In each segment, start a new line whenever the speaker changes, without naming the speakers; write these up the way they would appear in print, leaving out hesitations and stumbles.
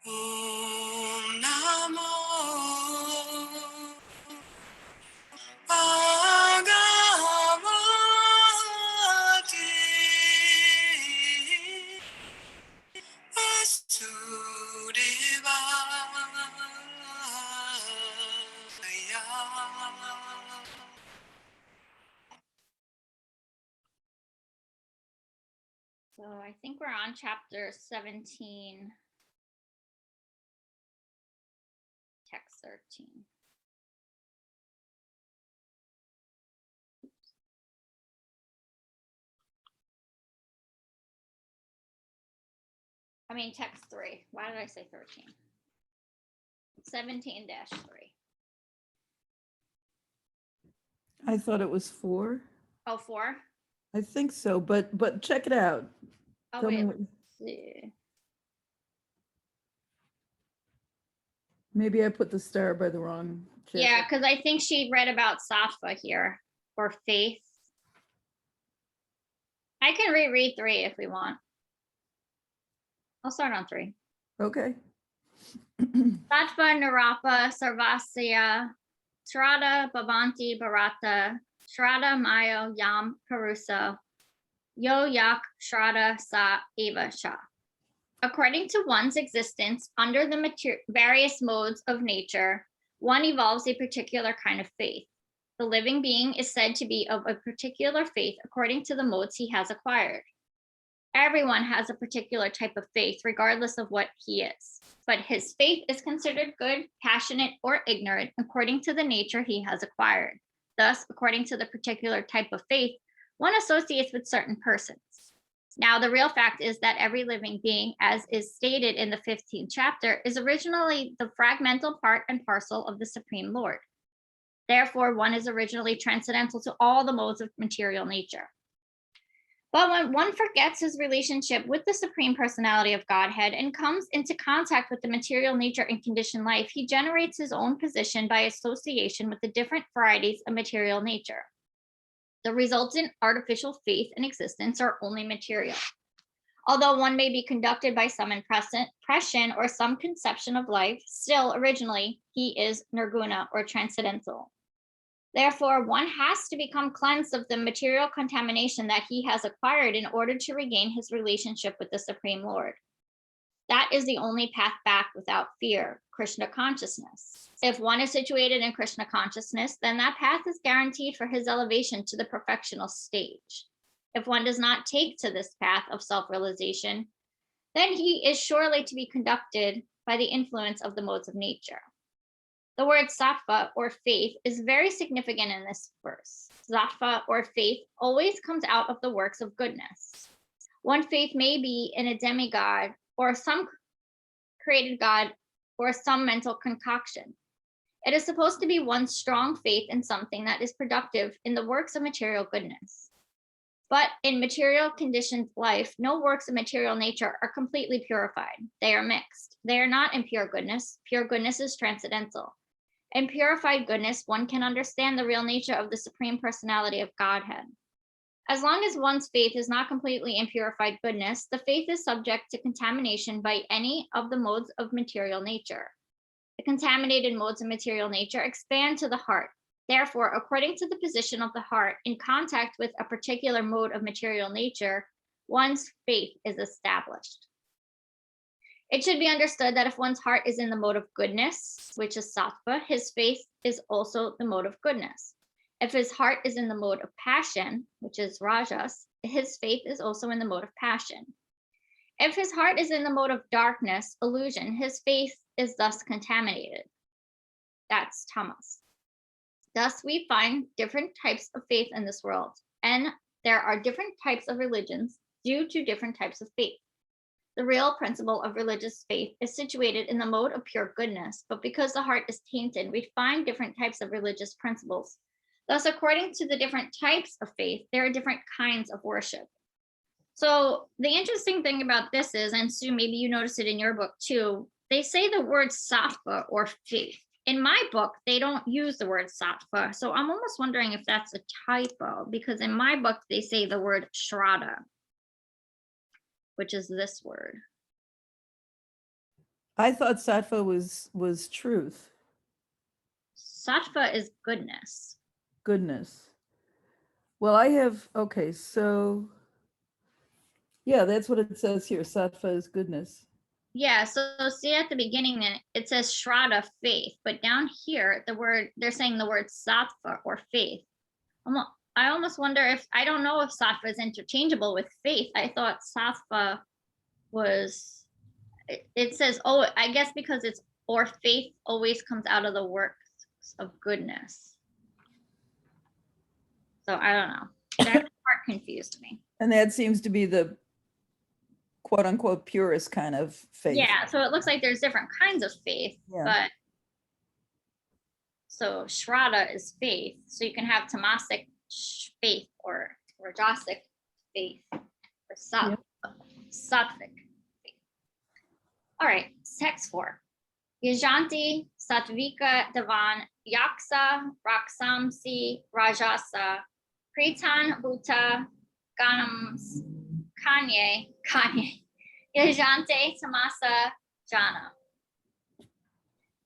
Om Namo Bhagavate Vasudevaya.
So I think we're on chapter 17, text 13. I mean, text 3. Why did I say 13? 17-3.
I thought it was 4.
Oh, 4?
I think so, but check it out.
Oh,
Tell me
wait,
what-
let's see.
Maybe I put the star by the wrong chapter.
Yeah, because I think she read about sattva here, or faith. I can reread 3 if we want. I'll start on 3.
Okay.
Sattva Narapa Sarvasya Shraddha Bhavanti Bharata Shraddha Mayo Yam Parusa Yo Yak Shraddha Sa Eva Sha. According to one's existence under the various modes of nature, one evolves a particular kind of faith. The living being is said to be of a particular faith according to the modes he has acquired. Everyone has a particular type of faith, regardless of what he is. But his faith is considered good, passionate, or ignorant according to the nature he has acquired. Thus, according to the particular type of faith, one associates with certain persons. Now, the real fact is that every living being, as is stated in the 15th chapter, is originally the fragmental part and parcel of the Supreme Lord. Therefore, one is originally transcendental to all the modes of material nature. But when one forgets his relationship with the Supreme Personality of Godhead and comes into contact with the material nature and conditioned life, he generates his own position by association with the different varieties of material nature. The resultant artificial faith and existence are only material. Although one may be conducted by some impression or some conception of life, still originally he is nirguna or transcendental. Therefore, one has to become cleansed of the material contamination that he has acquired in order to regain his relationship with the Supreme Lord. That is the only path back without fear, Krishna consciousness. If one is situated in Krishna consciousness, then that path is guaranteed for his elevation to the perfectional stage. If one does not take to this path of self-realization, then he is surely to be conducted by the influence of the modes of nature. The word sattva or faith is very significant in this verse. Sattva or faith always comes out of the works of goodness. One faith may be in a demigod or some created god or some mental concoction. It is supposed to be one's strong faith in something that is productive in the works of material goodness. But in material conditioned life, no works of material nature are completely purified. They are mixed. They are not in pure goodness. Pure goodness is transcendental. In purified goodness, one can understand the real nature of the Supreme Personality of Godhead. As long as one's faith is not completely in purified goodness, the faith is subject to contamination by any of the modes of material nature. The contaminated modes of material nature expand to the heart. Therefore, according to the position of the heart in contact with a particular mode of material nature, one's faith is established. It should be understood that if one's heart is in the mode of goodness, which is sattva, his faith is also the mode of goodness. If his heart is in the mode of passion, which is rajas, his faith is also in the mode of passion. If his heart is in the mode of darkness, illusion, his faith is thus contaminated. That's tamas. Thus, we find different types of faith in this world, and there are different types of religions due to different types of faith. The real principle of religious faith is situated in the mode of pure goodness, but because the heart is tainted, we find different types of religious principles. Thus, according to the different types of faith, there are different kinds of worship. So the interesting thing about this is, and Sue, maybe you noticed it in your book too, they say the word sattva or faith. In my book, they don't use the word sattva. So I'm almost wondering if that's a typo, because in my book, they say the word shraddha, which is this word.
I thought sattva was truth,
Sattva is goodness.
goodness. Well, I have, okay, so yeah, that's what it says here. Sattva is goodness.
Yeah, so see at the beginning, it says shraddha, faith, but down here, they're saying the word sattva or faith. I almost wonder if, I don't know if sattva is interchangeable with faith. I thought sattva was, it says, oh, I guess because it's, or faith always comes out of the works of goodness. So I don't know. That part confused me.
And that seems to be the quote unquote purest kind of faith.
Yeah, so it looks like there's different kinds of faith,
Yeah.
but so shraddha is faith. So you can have tamasic faith or rajasic faith or sattvic faith. All right, text 4. Yajanti sattvika devan yaksa raksamsi rajasa pritan bhuta ganams kanye yajante tamasa jana.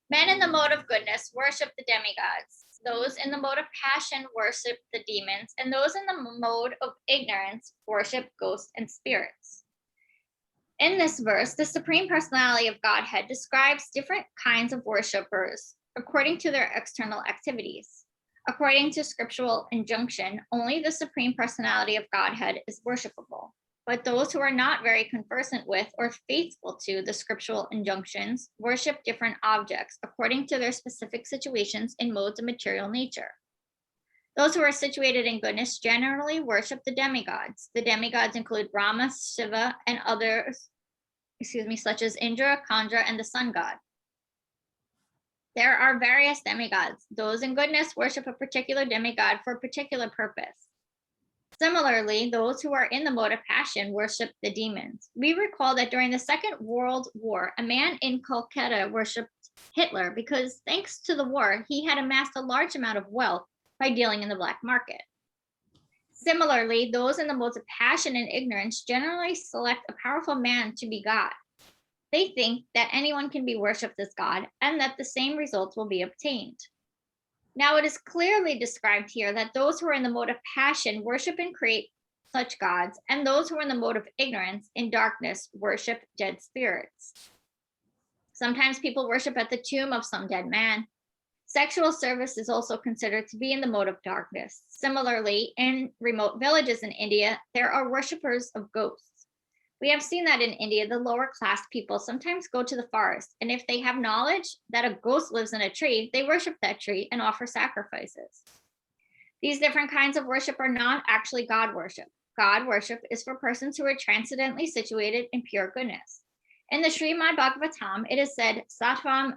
Men in the mode of goodness worship the demigods. Those in the mode of passion worship the demons, and those in the mode of ignorance worship ghosts and spirits. In this verse, the Supreme Personality of Godhead describes different kinds of worshipers according to their external activities. According to scriptural injunction, only the Supreme Personality of Godhead is worshipable. But those who are not very conversant with or faithful to the scriptural injunctions worship different objects according to their specific situations and modes of material nature. Those who are situated in goodness generally worship the demigods. The demigods include Brahma, Shiva, and others, such as Indra, Chandra, and the sun god. There are various demigods. Those in goodness worship a particular demigod for a particular purpose. Similarly, those who are in the mode of passion worship the demons. We recall that during the Second World War, a man in Kolkata worshiped Hitler because, thanks to the war, he had amassed a large amount of wealth by dealing in the black market. Similarly, those in the modes of passion and ignorance generally select a powerful man to be God. They think that anyone can be worshipped as God and that the same results will be obtained. Now, it is clearly described here that those who are in the mode of passion worship and create such gods, and those who are in the mode of ignorance in darkness worship dead spirits. Sometimes people worship at the tomb of some dead man. Sexual service is also considered to be in the mode of darkness. Similarly, in remote villages in India, there are worshippers of ghosts. We have seen that in India, the lower class people sometimes go to the forest, and if they have knowledge that a ghost lives in a tree, they worship that tree and offer sacrifices. These different kinds of worship are not actually God worship. God worship is for persons who are transcendently situated in pure goodness. In the Srimad Bhagavatam, it is said, Sattvam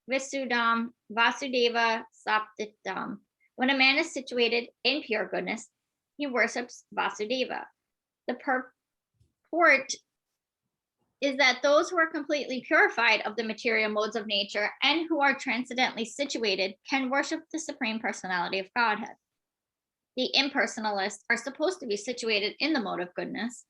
Visudam Vasudeva Saptitam. When a man is situated in pure goodness, he worships Vasudeva. The purport is that those who are completely purified of the material modes of nature and who are transcendently situated can worship the Supreme Personality of Godhead. The impersonalists are supposed to be situated in the mode of goodness,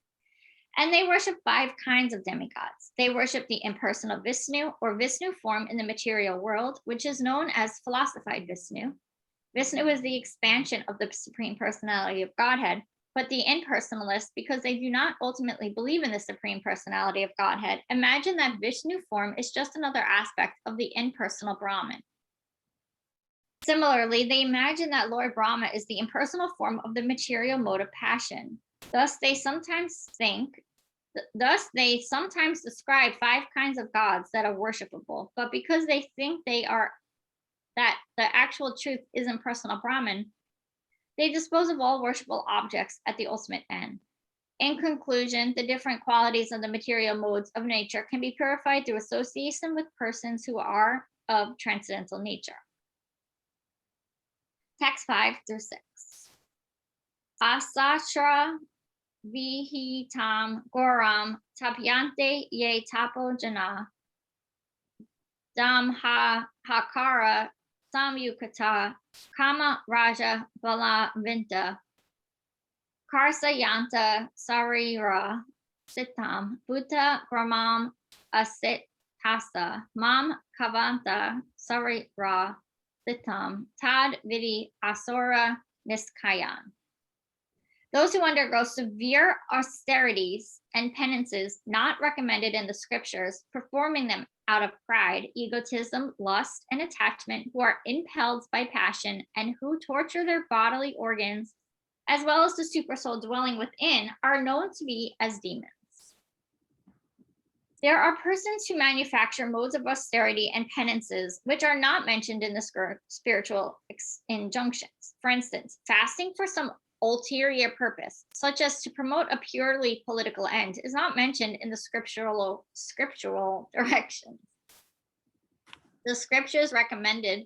and they worship 5 kinds of demigods. They worship the impersonal Vishnu or Vishnu form in the material world, which is known as philosophized Vishnu. Vishnu is the expansion of the Supreme Personality of Godhead, but the impersonalists, because they do not ultimately believe in the Supreme Personality of Godhead, imagine that Vishnu form is just another aspect of the impersonal Brahman. Similarly, they imagine that Lord Brahma is the impersonal form of the material mode of passion. Thus, they sometimes describe 5 kinds of gods that are worshipable, but because they think that the actual truth is impersonal Brahman, they dispose of all worshipable objects at the ultimate end. In conclusion, the different qualities of the material modes of nature can be purified through association with persons who are of transcendental nature. Text 5 through 6. Asatra vihitam goram tapyante ye tapo jana Hakara Samyukata Kama Raja Bala Vinta Karsayanta Sarira Sitam Bhuta Gramam Asit Tasa Mam Kavanta Sarira Sitam Tad Vidi Asura Niskayan. Those who undergo severe austerities and penances not recommended in the scriptures, performing them out of pride, egotism, lust, and attachment, who are impelled by passion, and who torture their bodily organs, as well as the supersoul dwelling within, are known to be as demons. There are persons who manufacture modes of austerity and penances which are not mentioned in the spiritual injunctions. For instance, fasting for some ulterior purpose, such as to promote a purely political end, is not mentioned in the scriptural directions. The scriptures recommend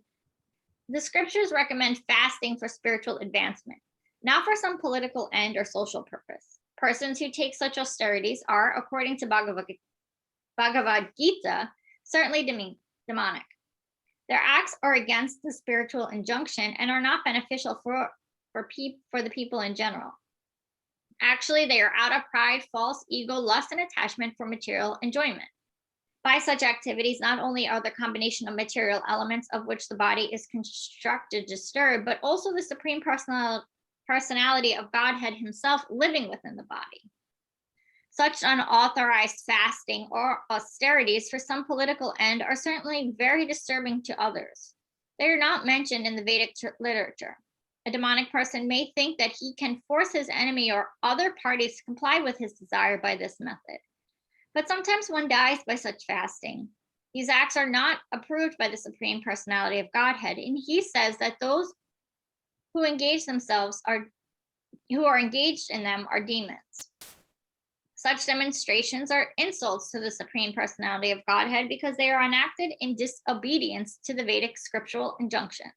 fasting for spiritual advancement, not for some political end or social purpose. Persons who take such austerities are, according to Bhagavad Gita, certainly demonic. Their acts are against the spiritual injunction and are not beneficial for the people in general. Actually, they are out of pride, false ego, lust, and attachment for material enjoyment. By such activities, not only are the combination of material elements of which the body is constructed disturbed, but also the supreme personality of Godhead himself living within the body. Such unauthorized fasting or austerities for some political end are certainly very disturbing to others. They are not mentioned in the Vedic literature. A demonic person may think that he can force his enemy or other parties to comply with his desire by this method. But sometimes one dies by such fasting. These acts are not approved by the Supreme Personality of Godhead, and he says that those who are engaged in them are demons. Such demonstrations are insults to the Supreme Personality of Godhead because they are enacted in disobedience to the Vedic scriptural injunction.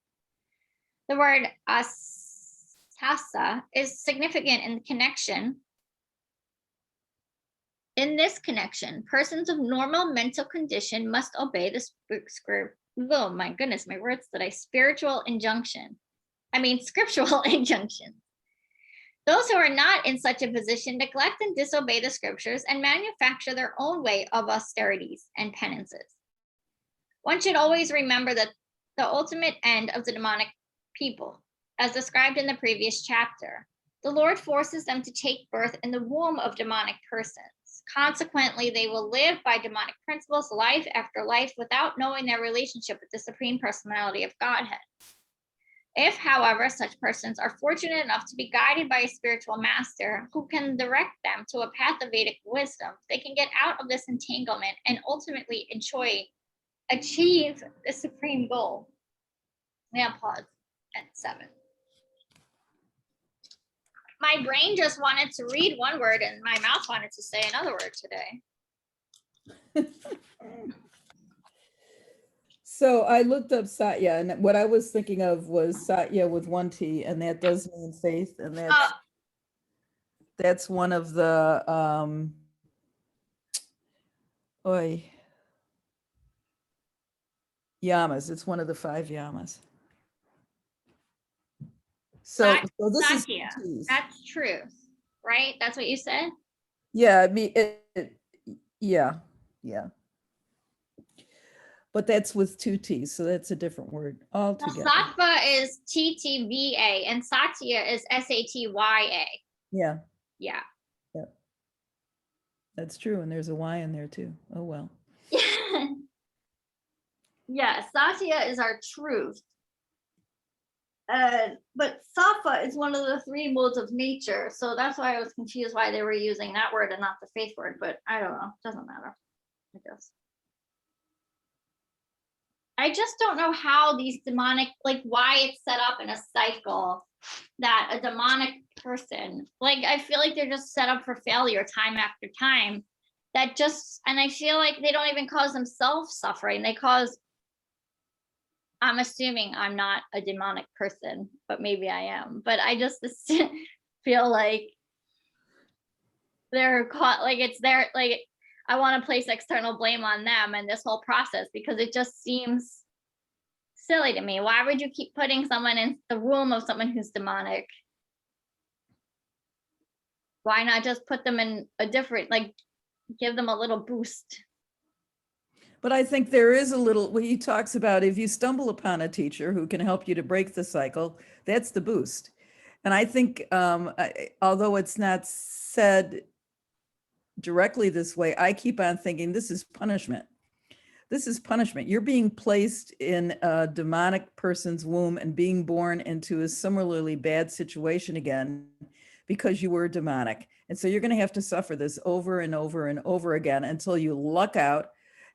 The word astasa is significant in connection. In this connection, persons of normal mental condition must obey the oh my goodness, my words today, scriptural injunction. Those who are not in such a position neglect and disobey the scriptures and manufacture their own way of austerities and penances. One should always remember that the ultimate end of the demonic people, as described in the previous chapter, the Lord forces them to take birth in the womb of demonic persons. Consequently, they will live by demonic principles life after life without knowing their relationship with the Supreme Personality of Godhead. If, however, such persons are fortunate enough to be guided by a spiritual master who can direct them to a path of Vedic wisdom, they can get out of this entanglement and ultimately achieve the supreme goal. Now pause at 7. My brain just wanted to read one word and my mouth wanted to say another word today.
So I looked up Satya, and what I was thinking of was Satya with one T, and that does mean faith, and that's one of the yamas. It's one of the 5 yamas. So this
Satya,
is
that's truth, right? That's what you said?
Yeah, I mean, yeah. But that's with 2 T's, so that's a different word altogether.
Sattva is TTVA and Satya is SATYA.
Yeah.
Yeah.
That's true, and there's a Y in there too. Oh well.
Yeah, Satya is our truth. But Sattva is one of the 3 modes of nature, so that's why I was confused why they were using that word and not the faith word, but I don't know, doesn't matter, I guess. I just don't know how these demonic, like why it's set up in a cycle that a demonic person, like I feel like they're just set up for failure time after time. And I feel like they don't even cause themselves suffering. They cause, I'm assuming I'm not a demonic person, but maybe I am. But I just feel like they're caught, like it's there, like I want to place external blame on them and this whole process, because it just seems silly to me. Why would you keep putting someone in the womb of someone who's demonic? Why not just put them in a different, like, give them a little boost?
But I think there is a little, what he talks about, if you stumble upon a teacher who can help you to break the cycle, that's the boost. And I think, although it's not said directly this way, I keep on thinking this is punishment. This is punishment. You're being placed in a demonic person's womb and being born into a similarly bad situation again because you were demonic. And so you're going to have to suffer this over and over and over again until you luck out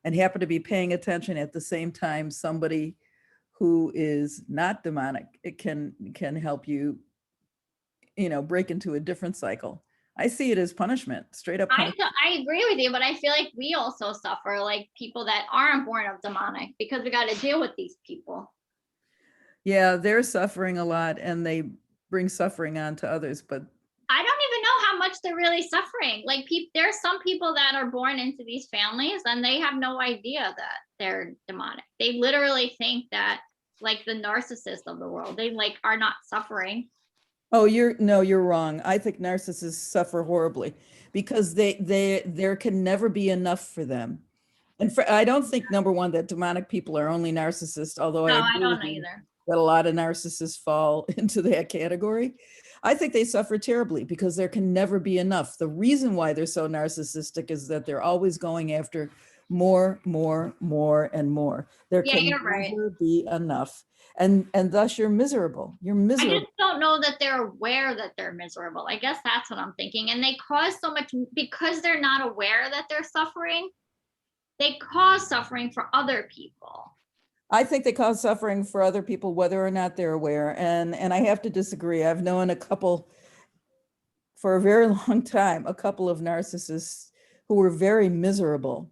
and happen to be paying attention at the same time somebody who is not demonic, it can help you, break into a different cycle. I see it as punishment, straight up punishment.
I agree with you, but I feel like we also suffer, like people that aren't born of demonic, because we got to deal with these people.
Yeah, they're suffering a lot and they bring suffering on to others, but
I don't even know how much they're really suffering. Like, there's some people that are born into these families and they have no idea that they're demonic. They literally think that, like, the narcissist of the world, they like are not suffering.
oh, you're wrong. I think narcissists suffer horribly because there can never be enough for them. And I don't think, number one, that demonic people are only narcissists, although I
No, I
agree
don't
with
know
you
either.
that a lot of narcissists fall into that category. I think they suffer terribly because there can never be enough. The reason why they're so narcissistic is that they're always going after more, more, more, and more. There
Yeah,
can
you're right.
never be enough. And thus you're miserable. You're
I
miserable.
just don't know that they're aware that they're miserable. I guess that's what I'm thinking. And they cause so much, because they're not aware that they're suffering, they cause suffering for other people.
I think they cause suffering for other people, whether or not they're aware. And I have to disagree. I've known a couple for a very long time, a couple of narcissists who were very miserable.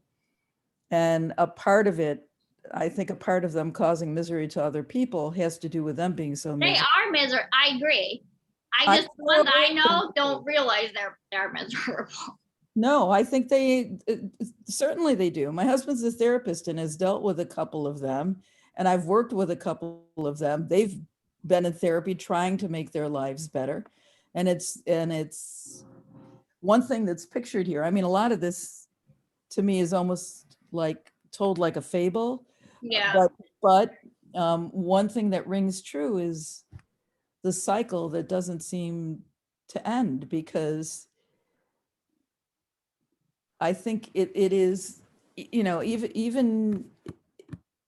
And a part of it, I think a part of them causing misery to other people has to do with them being so
They
miserable.
are miserable. I agree.
I
The ones I know don't realize they're miserable.
No, I think certainly they do. My husband's a therapist and has dealt with a couple of them, and I've worked with a couple of them. They've been in therapy trying to make their lives better. And it's one thing that's pictured here. I mean, a lot of this to me is almost like told like a fable.
Yeah.
But one thing that rings true is the cycle that doesn't seem to end, because I think it is, even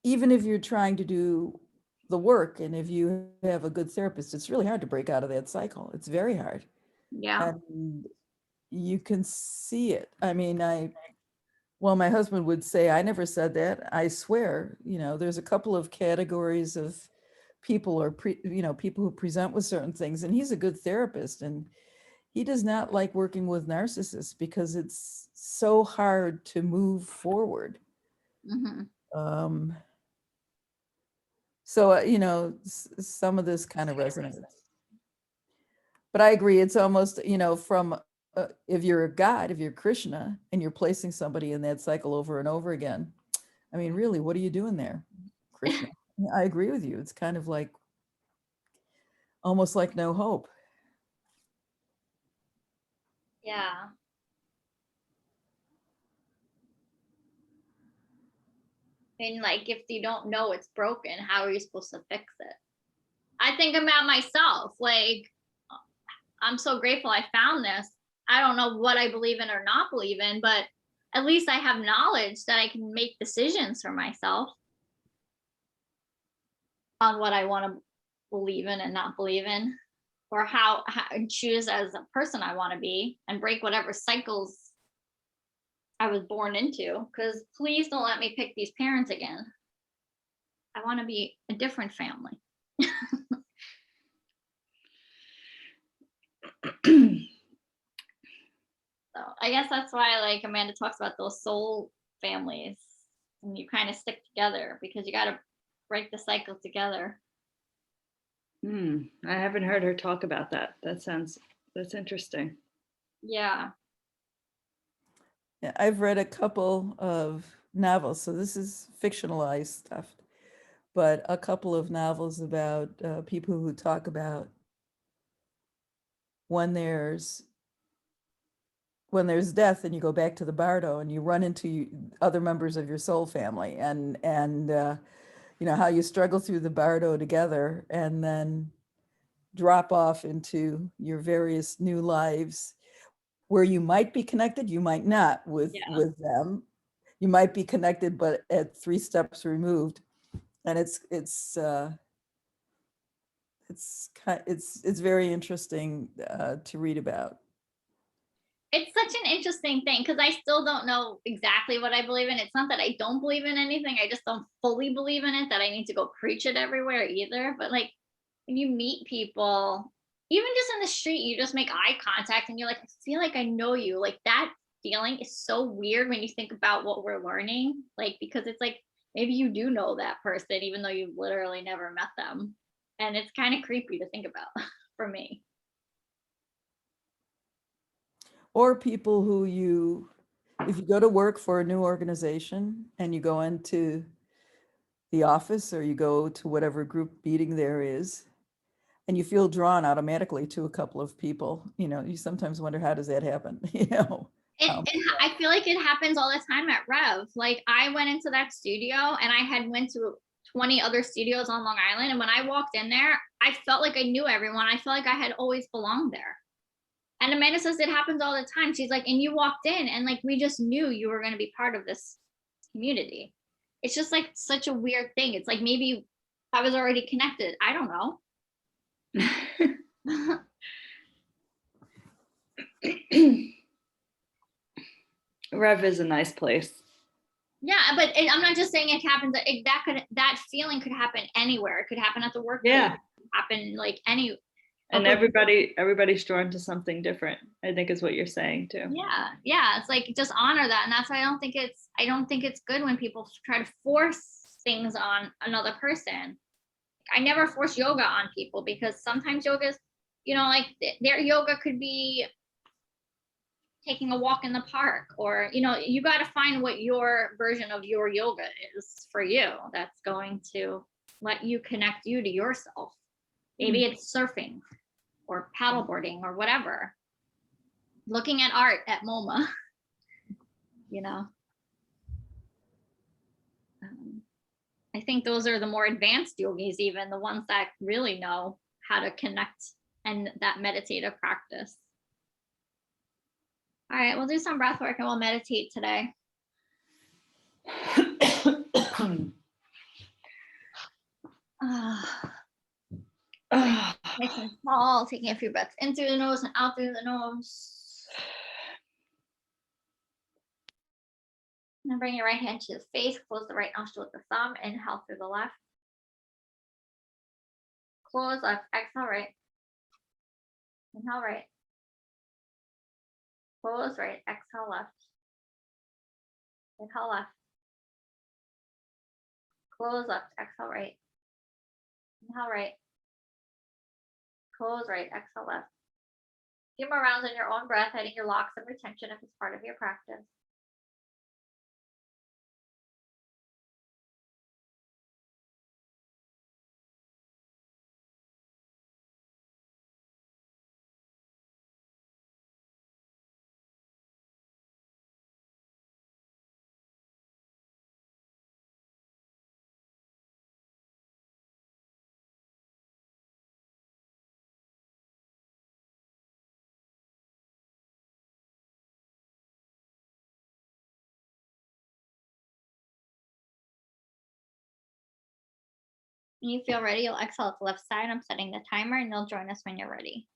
if you're trying to do the work and if you have a good therapist, it's really hard to break out of that cycle. It's very hard.
Yeah.
And you can see it. I mean, well, my husband would say, I never said that. I swear, there's a couple of categories of people or people who present with certain things, and he's a good therapist and he does not like working with narcissists because it's so hard to move forward.
Mm-hmm.
So, some of this kind of resonates. But I agree, it's almost, from if you're a God, if you're Krishna and you're placing somebody in that cycle over and over again, I mean, really, what are you doing there, Krishna? I agree with you. It's kind of like almost like no hope.
Yeah. And like, if you don't know it's broken, how are you supposed to fix it? I think about myself, like, I'm so grateful I found this. I don't know what I believe in or not believe in, but at least I have knowledge that I can make decisions for myself on what I want to believe in and not believe in, or how choose as a person I want to be, and break whatever cycles I was born into. Because please don't let me pick these parents again. I want to be a different family. So I guess that's why, like, Amanda talks about those soul families, and you kind of stick together because you got to break the cycle together.
I haven't heard her talk about that. That's interesting.
Yeah.
Yeah, I've read a couple of novels, so this is fictionalized stuff, but a couple of novels about people who talk about when there's death and you go back to the bardo and you run into other members of your soul family, and you know how you struggle through the bardo together and then drop off into your various new lives where you might be connected, you might not
Yeah.
with them. You might be connected, but at 3 steps removed. And it's very interesting to read about.
It's such an interesting thing because I still don't know exactly what I believe in. It's not that I don't believe in anything. I just don't fully believe in it, that I need to go preach it everywhere either. But like when you meet people, even just in the street, you just make eye contact and you're like, I feel like I know you. Like that feeling is so weird when you think about what we're learning. Like, because it's like maybe you do know that person, even though you've literally never met them. And it's kind of creepy to think about for me.
Or people who if you go to work for a new organization and you go into the office or you go to whatever group meeting there is, and you feel drawn automatically to a couple of people, you know, you sometimes wonder, how does that happen? You know?
I feel like it happens all the time at Rev. Like I went into that studio and I had went to 20 other studios on Long Island. And when I walked in there, I felt like I knew everyone. I felt like I had always belonged there. And Amanda says it happens all the time. She's like, and you walked in and like, we just knew you were going to be part of this community. It's just like such a weird thing. It's like maybe I was already connected. I don't know.
Rev is a nice place.
Yeah, but I'm not just saying it happens. That feeling could happen anywhere. It could happen at the workplace.
Yeah.
Happen like any.
And everybody's drawn to something different, I think is what you're saying too.
Yeah. It's like just honor that, and that's why I don't think it's good when people try to force things on another person. I never force yoga on people because sometimes yoga's, like their yoga could be taking a walk in the park, or you got to find what your version of your yoga is for you, that's going to let you connect you to yourself. Maybe it's surfing or paddleboarding or whatever, looking at art at MoMA. I think those are the more advanced yogis, even the ones that really know how to connect and that meditative practice. All right, we'll do some breath work and we'll meditate today. Nice and small, taking a few breaths in through the nose and out through the nose. And then bring your right hand to the face, close the right nostril with the thumb, inhale through the left. Close left, exhale right. Inhale right. Close right, exhale left. Inhale left. Close left, exhale right. Inhale right. Close right, exhale left. Few more rounds in your own breath, hitting your locks and retention if it's part of your practice. When you feel ready, you'll exhale at the left side. I'm setting the timer and you'll join us when you're ready.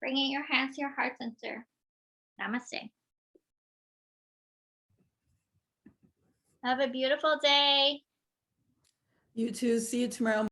Bringing your hands to your heart center. Namaste. Have a beautiful day.
You too. See you tomorrow.